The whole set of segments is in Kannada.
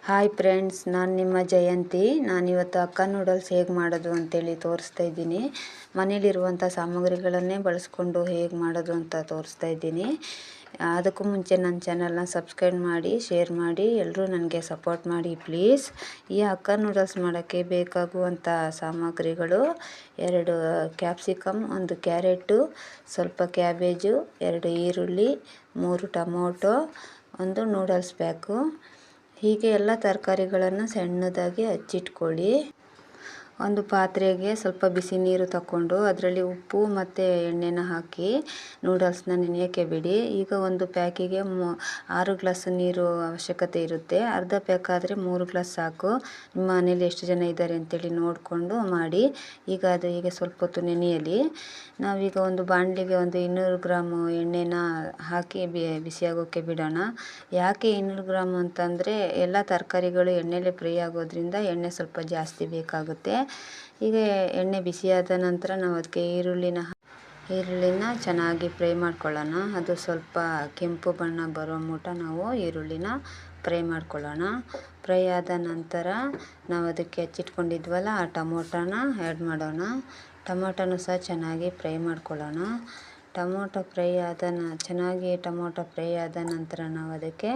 ಹಾಯ್ ಫ್ರೆಂಡ್ಸ್, ನಾನು ನಿಮ್ಮ ಜಯಂತಿ. ನಾನಿವತ್ತು ಅಕ್ಕ ನೂಡಲ್ಸ್ ಹೇಗೆ ಮಾಡೋದು ಅಂತೇಳಿ ತೋರಿಸ್ತಾ ಇದ್ದೀನಿ. ಮನೇಲಿರುವಂಥ ಸಾಮಗ್ರಿಗಳನ್ನೇ ಬಳಸ್ಕೊಂಡು ಹೇಗೆ ಮಾಡೋದು ಅಂತ ತೋರಿಸ್ತಾ ಇದ್ದೀನಿ. ಅದಕ್ಕೂ ಮುಂಚೆ ನನ್ನ ಚಾನಲ್ನ ಸಬ್ಸ್ಕ್ರೈಬ್ ಮಾಡಿ, ಶೇರ್ ಮಾಡಿ, ಎಲ್ಲರೂ ನನಗೆ ಸಪೋರ್ಟ್ ಮಾಡಿ ಪ್ಲೀಸ್. ಈ ಅಕ್ಕ ನೂಡಲ್ಸ್ ಮಾಡೋಕ್ಕೆ ಬೇಕಾಗುವಂಥ ಸಾಮಗ್ರಿಗಳು: 2 ಕ್ಯಾಪ್ಸಿಕಮ್, 1 ಕ್ಯಾರೆಟು, ಸ್ವಲ್ಪ ಕ್ಯಾಬೇಜು, 2 ಈರುಳ್ಳಿ, 3 ಟೊಮೊಟೊ, 1 ನೂಡಲ್ಸ್ ಪ್ಯಾಕು. ಹೀಗೆ ಎಲ್ಲ ತರಕಾರಿಗಳನ್ನು ಸಣ್ಣದಾಗಿ ಹಚ್ಚಿಟ್ಕೊಳ್ಳಿ. ಒಂದು ಪಾತ್ರೆಗೆ ಸ್ವಲ್ಪ ಬಿಸಿ ನೀರು ತಗೊಂಡು ಅದರಲ್ಲಿ ಉಪ್ಪು ಮತ್ತು ಎಣ್ಣೆನ ಹಾಕಿ ನೂಡಲ್ಸ್ನ ನೆನೆಯೋಕ್ಕೆ ಬಿಡಿ. ಈಗ ಒಂದು ಪ್ಯಾಕಿಗೆ 6 ಗ್ಲಾಸ್ ನೀರು ಅವಶ್ಯಕತೆ ಇರುತ್ತೆ. ಅರ್ಧ ಪ್ಯಾಕ್ ಆದರೆ 3 ಗ್ಲಾಸ್ ಸಾಕು. ನಿಮ್ಮ ಮನೇಲಿ ಎಷ್ಟು ಜನ ಇದ್ದಾರೆ ಅಂತೇಳಿ ನೋಡಿಕೊಂಡು ಮಾಡಿ. ಈಗ ಅದು ಹೀಗೆ ಸ್ವಲ್ಪ ಹೊತ್ತು ನೆನೆಯಲಿ. ನಾವೀಗ ಒಂದು ಬಾಣಲಿಗೆ 200 ಗ್ರಾಮು ಎಣ್ಣೆನ ಹಾಕಿ ಬಿಸಿಯಾಗೋಕ್ಕೆ ಬಿಡೋಣ. ಯಾಕೆ 200 ಗ್ರಾಮ್ ಅಂತಂದರೆ ಎಲ್ಲ ತರಕಾರಿಗಳು ಎಣ್ಣೆಲೆ ಫ್ರೈ ಆಗೋದ್ರಿಂದ ಎಣ್ಣೆ ಸ್ವಲ್ಪ ಜಾಸ್ತಿ ಬೇಕಾಗುತ್ತೆ. ಈಗ ಎಣ್ಣೆ ಬಿಸಿಯಾದ ನಂತರ ನಾವು ಅದಕ್ಕೆ ಈರುಳ್ಳಿನ ಚೆನ್ನಾಗಿ ಫ್ರೈ ಮಾಡ್ಕೊಳ್ಳೋಣ. ಅದು ಸ್ವಲ್ಪ ಕೆಂಪು ಬಣ್ಣ ಬರೋ ಮಟ್ಟ ನಾವು ಈರುಳ್ಳಿನ ಫ್ರೈ ಮಾಡ್ಕೊಳ್ಳೋಣ. ಫ್ರೈ ಆದ ನಂತರ ನಾವು ಅದಕ್ಕೆ ಹಚ್ಚಿಟ್ಕೊಂಡಿದ್ವಲ್ಲ ಆ ಟೊಮೊಟೊನ ಆ್ಯಡ್ ಮಾಡೋಣ. ಟೊಮೊಟೊನೂ ಸಹ ಚೆನ್ನಾಗಿ ಫ್ರೈ ಮಾಡ್ಕೊಳ್ಳೋಣ. ಟೊಮೊಟೊ ಫ್ರೈ ಆದ ನಂತರ ನಾವು ಅದಕ್ಕೆ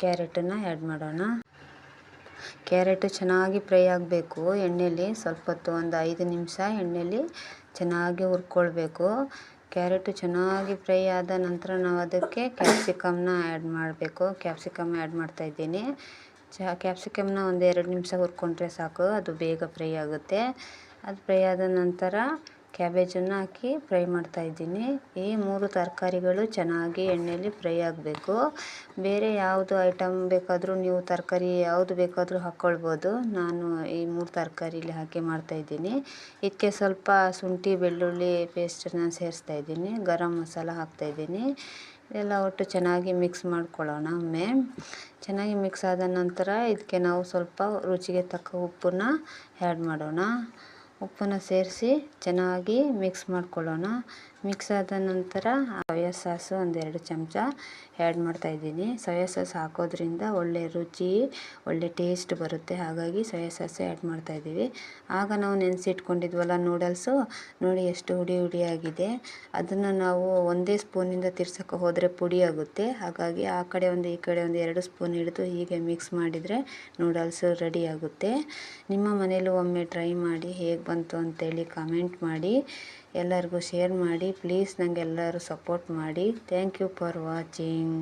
ಕ್ಯಾರೆಟನ್ನು ಆ್ಯಡ್ ಮಾಡೋಣ. ಕ್ಯಾರೆಟು ಚೆನ್ನಾಗಿ ಫ್ರೈ ಆಗಬೇಕು ಎಣ್ಣೆಲಿ. ಸ್ವಲ್ಪ ಹೊತ್ತು ಒಂದು 5 ನಿಮಿಷ ಎಣ್ಣೆಲಿ ಚೆನ್ನಾಗಿ ಹುರ್ಕೊಳ್ಬೇಕು. ಕ್ಯಾರೆಟು ಚೆನ್ನಾಗಿ ಫ್ರೈ ಆದ ನಂತರ ನಾವು ಅದಕ್ಕೆ ಕ್ಯಾಪ್ಸಿಕಮ್ನ ಆ್ಯಡ್ ಮಾಡಬೇಕು. ಕ್ಯಾಪ್ಸಿಕಮ್ ಆ್ಯಡ್ ಮಾಡ್ತಾಯಿದ್ದೀನಿ. ಕ್ಯಾಪ್ಸಿಕಮ್ನ ಒಂದು 2 ನಿಮಿಷ ಹುರ್ಕೊಂಡ್ರೆ ಸಾಕು, ಅದು ಬೇಗ ಫ್ರೈ ಆಗುತ್ತೆ. ಅದು ಫ್ರೈ ಆದ ನಂತರ ಕ್ಯಾಬೇಜನ್ನು ಹಾಕಿ ಫ್ರೈ ಮಾಡ್ತಾಯಿದ್ದೀನಿ. ಈ 3 ತರಕಾರಿಗಳು ಚೆನ್ನಾಗಿ ಎಣ್ಣೆಯಲ್ಲಿ ಫ್ರೈ ಆಗಬೇಕು. ಬೇರೆ ಯಾವುದು ಐಟಮ್ ಬೇಕಾದರೂ ನೀವು ತರಕಾರಿ ಯಾವುದು ಬೇಕಾದರೂ ಹಾಕ್ಕೊಳ್ಬೋದು. ನಾನು ಈ 3 ತರಕಾರಿಲಿ ಹಾಕಿ ಮಾಡ್ತಾಯಿದ್ದೀನಿ. ಇದಕ್ಕೆ ಸ್ವಲ್ಪ ಶುಂಠಿ ಬೆಳ್ಳುಳ್ಳಿ ಪೇಸ್ಟನ್ನು ಸೇರಿಸ್ತಾಯಿದ್ದೀನಿ. ಗರಂ ಮಸಾಲ ಹಾಕ್ತಾಯಿದ್ದೀನಿ. ಎಲ್ಲ ಒಟ್ಟು ಚೆನ್ನಾಗಿ ಮಿಕ್ಸ್ ಮಾಡ್ಕೊಳ್ಳೋಣ. ಒಮ್ಮೆ ಚೆನ್ನಾಗಿ ಮಿಕ್ಸ್ ಆದ ನಂತರ ಇದಕ್ಕೆ ನಾವು ಸ್ವಲ್ಪ ರುಚಿಗೆ ತಕ್ಕ ಉಪ್ಪನ್ನ ಆ್ಯಡ್ ಮಾಡೋಣ. ಉಪ್ಪನ್ನು ಸೇರಿಸಿ ಚೆನ್ನಾಗಿ ಮಿಕ್ಸ್ ಮಾಡ್ಕೊಳ್ಳೋಣ. ಮಿಕ್ಸ್ ಆದ ನಂತರ ಸೋಯಾ ಸಾಸು 1-2 ಚಮಚ ಆ್ಯಡ್ ಮಾಡ್ತಾಯಿದ್ದೀನಿ. ಸೋಯಾ ಸಾಸ್ ಹಾಕೋದ್ರಿಂದ ಒಳ್ಳೆ ರುಚಿ, ಒಳ್ಳೆ ಟೇಸ್ಟ್ ಬರುತ್ತೆ. ಹಾಗಾಗಿ ಸೋಯಾ ಸಾಸ್ ಆ್ಯಡ್ ಮಾಡ್ತಾಯಿದ್ದೀವಿ. ಆಗ ನಾವು ನೆನೆಸಿಟ್ಕೊಂಡಿದ್ವಲ್ಲ ನೂಡಲ್ಸು, ನೋಡಿ ಎಷ್ಟು ಹುಡಿ ಆಗಿದೆ. ಅದನ್ನು ನಾವು ಒಂದೇ ಸ್ಪೂನಿಂದ ತಿರ್ಸೋಕ್ಕೆ ಹೋದರೆ ಪುಡಿ ಆಗುತ್ತೆ. ಹಾಗಾಗಿ ಆ ಕಡೆ ಒಂದು ಈ ಕಡೆ ಒಂದು 2 ಸ್ಪೂನ್ ಹಿಡಿದು ಹೀಗೆ ಮಿಕ್ಸ್ ಮಾಡಿದರೆ ನೂಡಲ್ಸು ರೆಡಿ ಆಗುತ್ತೆ. ನಿಮ್ಮ ಮನೇಲೂ ಒಮ್ಮೆ ಟ್ರೈ ಮಾಡಿ ಹೇಗೆ ಬಂತು ಅಂತೇಳಿ ಕಮೆಂಟ್ ಮಾಡಿ. ಎಲ್ಲರಿಗೂ ಶೇರ್ ಮಾಡಿ ಪ್ಲೀಸ್. ನನಗೆ ಎಲ್ಲರೂ ಸಪೋರ್ಟ್ ಮಾಡಿ. Thank you for watching.